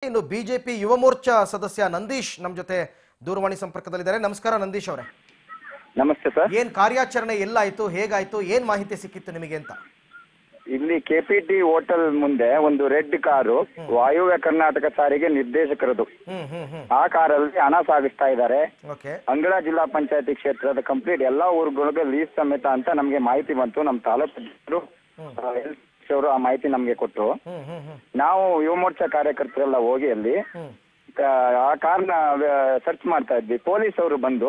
ಇನ್ನು ಬಿಜೆಪಿ ಯುವ ಮೋರ್ಚಾ ಸದಸ್ಯ ನಂದೀಶ್ ನಮ್ಮ ಜೊತೆ ದೂರವಾಣಿ ಸಂಪರ್ಕದಲ್ಲಿದ್ದಾರೆ. ನಮಸ್ಕಾರ ನಂದೀಶ್ ಅವರೇ. ನಮಸ್ತೆ ಸರ್. ಏನ್ ಕಾರ್ಯಾಚರಣೆ ಎಲ್ಲಾಯ್ತು, ಹೇಗಾಯ್ತು, ಏನ್ ಮಾಹಿತಿ ಸಿಕ್ಕಿತ್ತು ನಿಮಗೆ ಅಂತ? ಇಲ್ಲಿ ಕೆಪಿಟಿ ಹೋಟೆಲ್ ಮುಂದೆ ಒಂದು ರೆಡ್ ಕಾರು ವಾಯುವ್ಯ ಕರ್ನಾಟಕ ಸಾರಿಗೆ ನಿರ್ದೇಶಕರದು. ಆ ಕಾರಲ್ಲಿ ಹಣ ಸಾಗಿಸ್ತಾ ಇದ್ದಾರೆ. ಅಂಗಳ ಜಿಲ್ಲಾ ಪಂಚಾಯತಿ ಕ್ಷೇತ್ರದ ಕಂಪ್ಲೀಟ್ ಎಲ್ಲಾ ಊರುಗಳಿಗೆ ಲೀಸ್ ಸಮೇತ ಅಂತ ನಮ್ಗೆ ಮಾಹಿತಿ ಬಂತು. ನಮ್ಮ ತಾಲೂಕು ಅವರು ಆ ಮಾಹಿತಿ ನಮ್ಗೆ ಕೊಟ್ಟರು. ನಾವು ಯುವ ಮೋರ್ಚಾ ಕಾರ್ಯಕರ್ತರೆಲ್ಲ ಹೋಗಿ ಅಲ್ಲಿ ಆ ಕಾರ್ನ ಸರ್ಚ್ ಮಾಡ್ತಾ ಇದ್ವಿ. ಪೊಲೀಸ್ ಅವರು ಬಂದು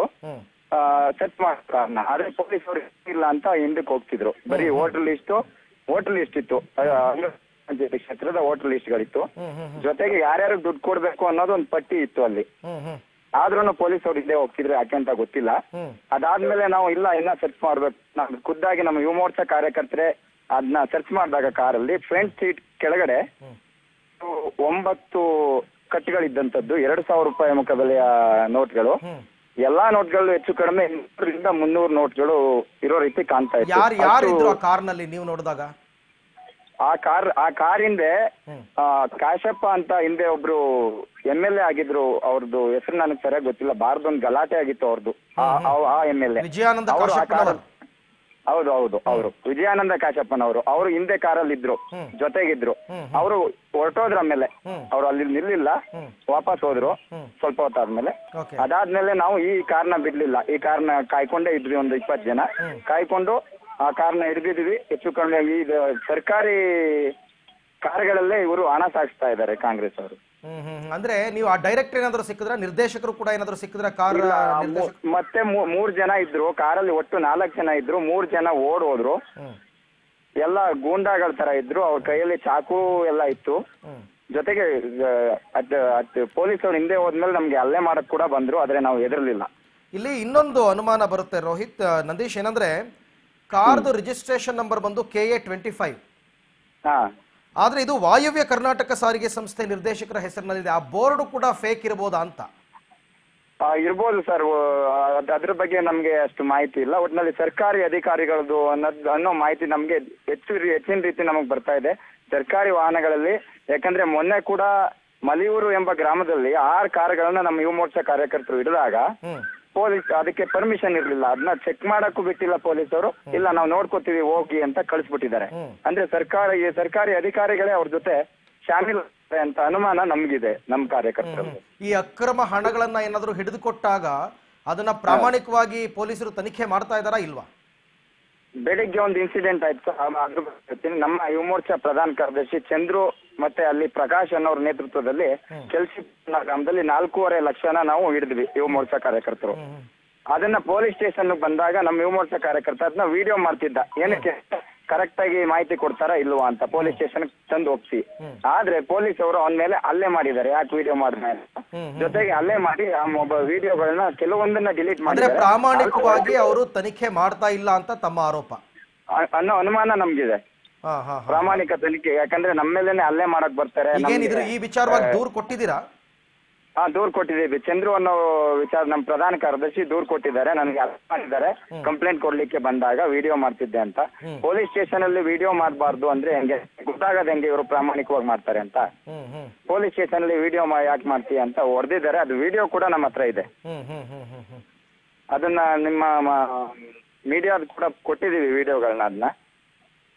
ಸರ್ಚ್ ಮಾಡ್ತಾರ. ಆದ್ರೆ ಪೊಲೀಸ್ ಅವರು ಇಲ್ಲ ಅಂತ ಹಿಂದಕ್ಕೆ ಹೋಗ್ತಿದ್ರು. ಬರೀ ಹೋಟೆಲ್ ಲಿಸ್ಟ್ ಇತ್ತು, ಪಂಚಾಯತಿ ಕ್ಷೇತ್ರದ ಹೋಟೆಲ್ ಲಿಸ್ಟ್ಗಳಿತ್ತು. ಜೊತೆಗೆ ಯಾರ್ಯಾರು ದುಡ್ಡು ಕೊಡ್ಬೇಕು ಅನ್ನೋದು ಒಂದು ಪಟ್ಟಿ ಇತ್ತು ಅಲ್ಲಿ. ಆದ್ರೂ ಪೊಲೀಸ್ ಅವ್ರು ಇಲ್ಲೇ ಹೋಗ್ತಿದ್ರು, ಯಾಕೆ ಅಂತ ಗೊತ್ತಿಲ್ಲ. ಅದಾದ್ಮೇಲೆ ನಾವು ಇನ್ನ ಸರ್ಚ್ ಮಾಡ್ಬೇಕು, ಖುದ್ದಾಗಿ ನಮ್ಮ ಯುವ ಮೋರ್ಚಾ ಕಾರ್ಯಕರ್ತರೆ ಅದನ್ನ ಸರ್ಚ್ ಮಾಡಿದಾಗ ಕಾರಲ್ಲಿ ಫ್ರಂಟ್ ಸೀಟ್ ಕೆಳಗಡೆ 9 ಕಟ್ಟುಗಳಿದ್ದಂಥದ್ದು, 2,000 ರೂಪಾಯಿ ಮುಖ ಬೆಲೆಯ ನೋಟ್ಗಳು. ಎಲ್ಲಾ ನೋಟ್ಗಳು ಹೆಚ್ಚು ಕಡಿಮೆ 200-300 ನೋಟ್ಗಳು ಇರೋ ರೀತಿ ಕಾಣ್ತಾ ಇತ್ತು. ಯಾರು ಆ ಕಾರ್ನಲ್ಲಿ ನೀವು ನೋಡಿದಾಗ? ಆ ಕಾರ್ ಹಿಂದೆ ಕಾಶಪ್ಪ ಅಂತ ಹಿಂದೆ ಒಬ್ರು MLA ಆಗಿದ್ರು. ಅವ್ರದ್ದು ಹೆಸರು ನನಗೆ ಸರಿಯಾಗಿ ಗೊತ್ತಿಲ್ಲ. ಬಾರ್ದೊಂದು ಗಲಾಟೆ ಆಗಿತ್ತು ಅವ್ರದ್ದು. ಆ MLA ಹೌದು ಅವರು ವಿಜಯಾನಂದ ಕಾಶಪ್ಪನವರು. ಅವರು ಹಿಂದೆ ಕಾರಲ್ಲಿ ಇದ್ರು, ಜೊತೆಗಿದ್ರು. ಅವರು ಹೊರಟೋದ್ರ ಆಮೇಲೆ ಅವ್ರು ಅಲ್ಲಿ ನಿಲ್ಲಿಲ್ಲ, ವಾಪಸ್ ಹೋದ್ರು ಸ್ವಲ್ಪ ಹೊತ್ತಾದ್ಮೇಲೆ. ಅದಾದ್ಮೇಲೆ ನಾವು ಈ ಕಾರ್ನ ಬಿಡ್ಲಿಲ್ಲ. ಈ ಕಾರ್ನ ಕಾಯ್ಕೊಂಡೇ ಇದ್ವಿ, ಒಂದು 20 ಜನ ಕಾಯ್ಕೊಂಡು ಆ ಕಾರ್ನ ಹಿಡಿದಿದ್ವಿ. ಹೆಚ್ಚು ಕಡಿಮೆ ಈ ಸರ್ಕಾರಿ ಕಾರ್ಗಳಲ್ಲೇ ಇವರು ಹಣ ಸಾಗಿಸ್ತಾ ಇದ್ದಾರೆ ಕಾಂಗ್ರೆಸ್ ಅವರು. ಅಂದ್ರೆ ನೀವು ಆ ಡೈರೆಕ್ಟರ್ ಏನಾದ್ರು ಸಿಕ್ಕಿದ್ರ, ನಿರ್ದೇಶಕರು ಕೂಡ ಏನಾದ್ರು ಸಿಕ್ಕಿದ್ರ? ಕಾರ್ ಮತ್ತೆ 3 ಜನ ಇದ್ರು ಕಾರಲ್ಲಿ, ಒಟ್ಟು 4 ಜನ ಇದ್ರು. 3 ಜನ ಓಡ್ ಹೋದ್ರು. ಎಲ್ಲ ಗೂಂಡಾಗಳ ತರ ಇದ್ರು. ಅವ್ರ ಕೈಯಲ್ಲಿ ಚಾಕು ಎಲ್ಲ ಇತ್ತು. ಜೊತೆಗೆ ಪೊಲೀಸರು ಹಿಂದೆ ಹೋದ್ಮೇಲೆ ನಮ್ಗೆ ಹಲ್ಲೆ ಮಾಡಕ್ ಕೂಡ ಬಂದ್ರು, ಆದ್ರೆ ನಾವು ಹೆದರ್ಲಿಲ್ಲ. ಇಲ್ಲಿ ಇನ್ನೊಂದು ಅನುಮಾನ ಬರುತ್ತೆ ರೋಹಿತ್, ನಂದೀಶ್, ಏನಂದ್ರೆ ಕಾರ್ದು ರಿಜಿಸ್ಟ್ರೇಷನ್ ನಂಬರ್ ಬಂದು KA 25. ಆದ್ರೆ ಇದು ವಾಯುವ್ಯ ಕರ್ನಾಟಕ ಸಾರಿಗೆ ಸಂಸ್ಥೆ ನಿರ್ದೇಶಕರ ಹೆಸರಿನಲ್ಲಿದೆ. ಆ ಬೋರ್ಡ್ ಕೂಡ ಫೇಕ್ ಇರಬಹುದಾ ಅಂತ? ಇರ್ಬೋದು ಸರ್, ಅದ್ರ ಬಗ್ಗೆ ನಮ್ಗೆ ಅಷ್ಟು ಮಾಹಿತಿ ಇಲ್ಲ. ಒಟ್ಟಿನಲ್ಲಿ ಸರ್ಕಾರಿ ಅಧಿಕಾರಿಗಳದ್ದು ಅನ್ನೋ ಮಾಹಿತಿ ನಮ್ಗೆ ಹೆಚ್ಚಿನ ರೀತಿ ನಮಗ್ ಬರ್ತಾ ಇದೆ ಸರ್ಕಾರಿ ವಾಹನಗಳಲ್ಲಿ. ಯಾಕಂದ್ರೆ ಮೊನ್ನೆ ಕೂಡ ಮಲಿಯೂರು ಎಂಬ ಗ್ರಾಮದಲ್ಲಿ 6 ಕಾರುಗಳನ್ನ ನಮ್ಮ ಯುವ ಮೋರ್ಚಾ ಕಾರ್ಯಕರ್ತರು ಹಿಡಿದಾಗ ಪೊಲೀಸ್ ಅದಕ್ಕೆ ಪರ್ಮಿಷನ್ ಇರ್ಲಿಲ್ಲ. ಅದನ್ನ ಚೆಕ್ ಮಾಡಕ್ಕೂ ಬಿಟ್ಟಿಲ್ಲ ಪೊಲೀಸರು. ಇಲ್ಲ, ನಾವು ನೋಡ್ಕೋತೀವಿ ಹೋಗಿ ಅಂತ ಕಳಿಸ್ಬಿಟ್ಟಿದ್ದಾರೆ. ಅಂದ್ರೆ ಸರ್ಕಾರಿ ಅಧಿಕಾರಿಗಳೇ ಅವ್ರ ಜೊತೆ ಶಾಮೀಲ್ ಅಂತ ಅನುಮಾನ ನಮ್ಗಿದೆ, ನಮ್ಮ ಕಾರ್ಯಕರ್ತರಲ್ಲಿ. ಈ ಅಕ್ರಮ ಹಣಗಳನ್ನ ಏನಾದ್ರು ಹಿಡಿದುಕೊಟ್ಟಾಗ ಅದನ್ನ ಪ್ರಾಮಾಣಿಕವಾಗಿ ಪೊಲೀಸರು ತನಿಖೆ ಮಾಡ್ತಾ ಇದಾರಾ ಇಲ್ವಾ? ಬೆಳಿಗ್ಗೆ ಒಂದು ಇನ್ಸಿಡೆಂಟ್ ಆಯ್ತು, ಅದ್ರ ಬಗ್ಗೆ ನಮ್ಮ ಯುವ ಮೋರ್ಚಾ ಪ್ರಧಾನ ಕಾರ್ಯದರ್ಶಿ ಚಂದ್ರು ಮತ್ತೆ ಅಲ್ಲಿ ಪ್ರಕಾಶ್ ಅನ್ನೋರ ನೇತೃತ್ವದಲ್ಲಿ ಕೆಲ್ಸಿ ಗ್ರಾಮದಲ್ಲಿ 4.5 ಲಕ್ಷನ ನಾವು ಹಿಡಿದ್ವಿ ಯುವ ಮೋರ್ಚಾ ಕಾರ್ಯಕರ್ತರು. ಅದನ್ನ ಪೊಲೀಸ್ ಸ್ಟೇಷನ್ ಬಂದಾಗ ನಮ್ಮ ಯುವ ಮೋರ್ಚಾ ಕಾರ್ಯಕರ್ತ ಅದನ್ನ ವಿಡಿಯೋ ಮಾಡ್ತಿದ್ದ. ಏನಕ್ಕೆ ಕರೆಕ್ಟ್ ಆಗಿ ಮಾಹಿತಿ ಕೊಡ್ತಾರಾ ಇಲ್ವಾ ಅಂತ ಪೊಲೀಸ್ ಸ್ಟೇಷನ್ ತಂದು ಒಪ್ಸಿ. ಆದ್ರೆ ಪೊಲೀಸ್ ಅವರು ಅವನ ಮೇಲೆ ಹಲ್ಲೆ ಮಾಡಿದ್ದಾರೆ. ಯಾಕೆ ವಿಡಿಯೋ ಮಾಡಿದ್ಮೇಲೆ ಜೊತೆಗೆ ಹಲ್ಲೆ ಮಾಡಿ ಆ ವಿಡಿಯೋಗಳನ್ನ ಕೆಲವೊಂದನ್ನ ಡಿಲೀಟ್ ಮಾಡಿದ್ದಾರೆ. ಪ್ರಾಮಾಣಿಕವಾಗಿ ಅವರು ತನಿಖೆ ಮಾಡ್ತಾ ಇಲ್ಲ ಅಂತ ತಮ್ಮ ಆರೋಪ ಅನ್ನೋ ಅನುಮಾನ ನಮ್ಗಿದೆ. ಪ್ರಾಮಾಣಿಕ ತನಿಖೆ, ಯಾಕಂದ್ರೆ ನಮ್ಮ ಮೇಲೇನೆ ಹಲ್ಲೆ ಮಾಡಕ್ ಬರ್ತಾರೆ. ಈ ವಿಚಾರವಾಗಿ ದೂರು ಕೊಟ್ಟಿದ್ದೀರಾ? ದೂರ್ ಕೊಟ್ಟಿದ್ದೀವಿ. ಚಂದ್ರು ಅನ್ನೋ ವಿಚಾರ ನಮ್ಮ ಪ್ರಧಾನ ಕಾರ್ಯದರ್ಶಿ ದೂರ್ ಕೊಟ್ಟಿದ್ದಾರೆ. ನನಗೆ ಅರ್ಥ ಮಾಡಿದ್ದಾರೆ ಕಂಪ್ಲೇಂಟ್ ಕೊಡ್ಲಿಕ್ಕೆ ಬಂದಾಗ ವಿಡಿಯೋ ಮಾಡ್ತಿದ್ದೆ ಅಂತ. ಪೊಲೀಸ್ ಸ್ಟೇಷನ್ ಅಲ್ಲಿ ವಿಡಿಯೋ ಮಾಡಬಾರ್ದು ಅಂದ್ರೆ ಹೆಂಗೆ ಗೊತ್ತಾಗದ, ಹೆಂಗೆ ಇವರು ಪ್ರಾಮಾಣಿಕವಾಗಿ ಮಾಡ್ತಾರೆ ಅಂತ. ಪೊಲೀಸ್ ಸ್ಟೇಷನ್ ಅಲ್ಲಿ ವಿಡಿಯೋ ಯಾಕೆ ಮಾಡ್ತೀಯ ಅಂತ ಹೊಡೆದಿದ್ದಾರೆ. ಅದು ವಿಡಿಯೋ ಕೂಡ ನಮ್ಮ ಹತ್ರ ಇದೆ. ಅದನ್ನ ನಿಮ್ಮ ಮೀಡಿಯಾದ ಕೂಡ ಕೊಟ್ಟಿದ್ದೀವಿ ವಿಡಿಯೋಗಳನ್ನ. ಅದನ್ನ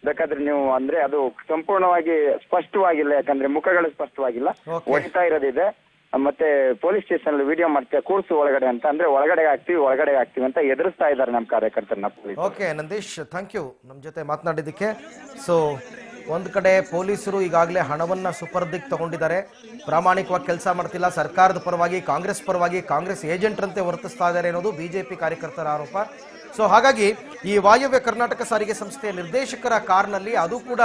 ಬೇಕಾದ್ರೆ ನೀವು ಅಂದ್ರೆ ಅದು ಸಂಪೂರ್ಣವಾಗಿ ಸ್ಪಷ್ಟವಾಗಿಲ್ಲ, ಯಾಕಂದ್ರೆ ಮುಖಗಳು ಸ್ಪಷ್ಟವಾಗಿಲ್ಲ, ಹೊಡಿತಾ ಇರೋದಿದೆ. ಮತ್ತೆ ಪೊಲೀಸ್ ಸ್ಟೇಷನ್ ಅಲ್ಲಿ ವಿಡಿಯೋ ಮಾಡ್ತೀವಿ ಕೂರ್ಸು ಒಳಗಡೆ ಅಂತ ಅಂದ್ರೆ ಒಳಗಡೆ ಆಗ್ತೀವಿ ಅಂತ ಎದುರಿಸ್ತಾ ಇದ್ದಾರೆ ನಮ್ಮ ಕಾರ್ಯಕರ್ತರನ್ನ. ಓಕೆ ನಂದೀಶ್, ಥ್ಯಾಂಕ್ ಯು ನಮ್ಮ ಜೊತೆ ಮಾತನಾಡಿದ್ದಕ್ಕೆ. ಸೊ ಒಂದ್ ಕಡೆ ಪೊಲೀಸರು ಈಗಾಗಲೇ ಹಣವನ್ನ ಸುಪರ್ದಿಗೆ ತಗೊಂಡಿದ್ದಾರೆ, ಪ್ರಾಮಾಣಿಕವಾಗಿ ಕೆಲಸ ಮಾಡ್ತಿಲ್ಲ, ಸರ್ಕಾರದ ಪರವಾಗಿ ಕಾಂಗ್ರೆಸ್ ಏಜೆಂಟ್ರಂತೆ ವರ್ತಿಸ್ತಾ ಇದ್ದಾರೆ ಅನ್ನೋದು ಬಿಜೆಪಿ ಕಾರ್ಯಕರ್ತರ ಆರೋಪ. ಸೊ ಹಾಗಾಗಿ ಈ ವಾಯುವ್ಯ ಕರ್ನಾಟಕ ಸಾರಿಗೆ ಸಂಸ್ಥೆಯ ನಿರ್ದೇಶಕರ ಕಾರ್ನಲ್ಲಿ ಅದು ಕೂಡ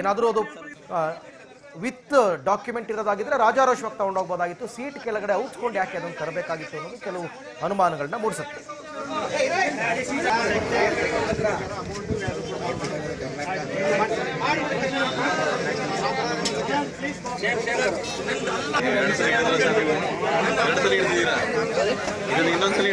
ಏನಾದರೂ ಅದು ವಿತ್ ಡಾಕ್ಯುಮೆಂಟ್ ಇರೋದಾಗಿದ್ರೆ ರಾಜಾರೋಷವಾಗಿ ತಗೊಂಡೋಗ್ಬೋದಾಗಿತ್ತು. ಸೀಟ್ ಕೆಳಗಡೆ ಔಚ್ಕೊಂಡು ಯಾಕೆ ಅದನ್ನು ತರಬೇಕಾಗಿತ್ತು ಅನ್ನೋದು ಕೆಲವು ಅನುಮಾನಗಳನ್ನ ಮೂಡಿಸುತ್ತೆ. ಇನ್ನೊಂದ್ಸಲ